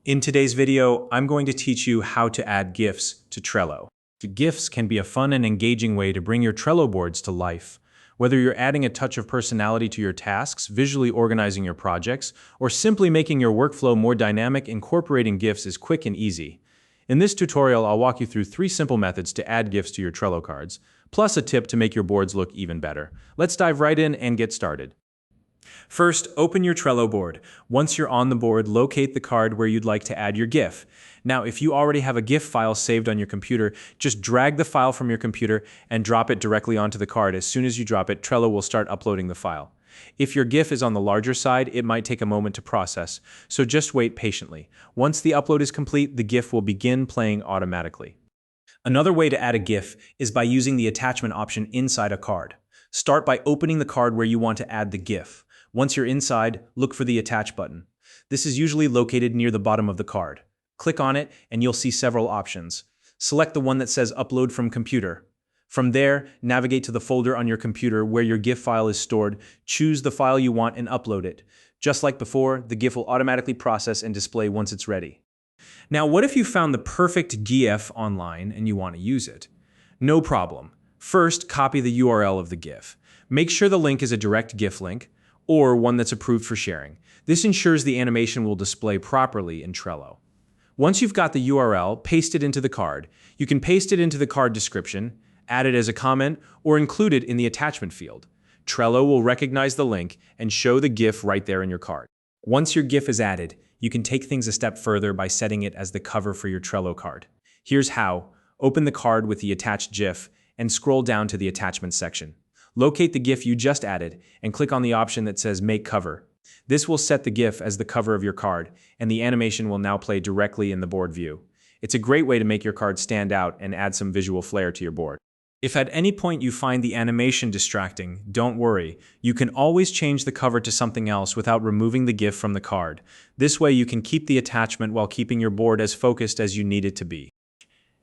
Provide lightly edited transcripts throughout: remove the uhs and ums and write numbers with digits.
In today's video, I'm going to teach you how to add GIFs to Trello. GIFs can be a fun and engaging way to bring your Trello boards to life. Whether you're adding a touch of personality to your tasks, visually organizing your projects, or simply making your workflow more dynamic, incorporating GIFs is quick and easy. In this tutorial, I'll walk you through 3 simple methods to add GIFs to your Trello cards, plus a tip to make your boards look even better. Let's dive right in and get started. First, open your Trello board. Once you're on the board, locate the card where you'd like to add your GIF. Now, if you already have a GIF file saved on your computer, just drag the file from your computer and drop it directly onto the card. As soon as you drop it, Trello will start uploading the file. If your GIF is on the larger side, it might take a moment to process, so just wait patiently. Once the upload is complete, the GIF will begin playing automatically. Another way to add a GIF is by using the attachment option inside a card. Start by opening the card where you want to add the GIF. Once you're inside, look for the Attach button. This is usually located near the bottom of the card. Click on it and you'll see several options. Select the one that says Upload from Computer. From there, navigate to the folder on your computer where your GIF file is stored, choose the file you want and upload it. Just like before, the GIF will automatically process and display once it's ready. Now, what if you found the perfect GIF online and you want to use it? No problem. First, copy the URL of the GIF. Make sure the link is a direct GIF link, or one that's approved for sharing. This ensures the animation will display properly in Trello. Once you've got the URL, paste it into the card. You can paste it into the card description, add it as a comment, or include it in the attachment field. Trello will recognize the link and show the GIF right there in your card. Once your GIF is added, you can take things a step further by setting it as the cover for your Trello card. Here's how. Open the card with the attached GIF and scroll down to the attachment section. Locate the GIF you just added and click on the option that says Make Cover. This will set the GIF as the cover of your card, and the animation will now play directly in the board view. It's a great way to make your card stand out and add some visual flair to your board. If at any point you find the animation distracting, don't worry. You can always change the cover to something else without removing the GIF from the card. This way you can keep the attachment while keeping your board as focused as you need it to be.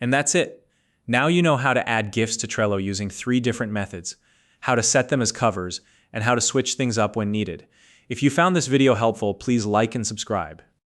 And that's it. Now you know how to add GIFs to Trello using 3 different methods, how to set them as covers, and how to switch things up when needed. If you found this video helpful, please like and subscribe.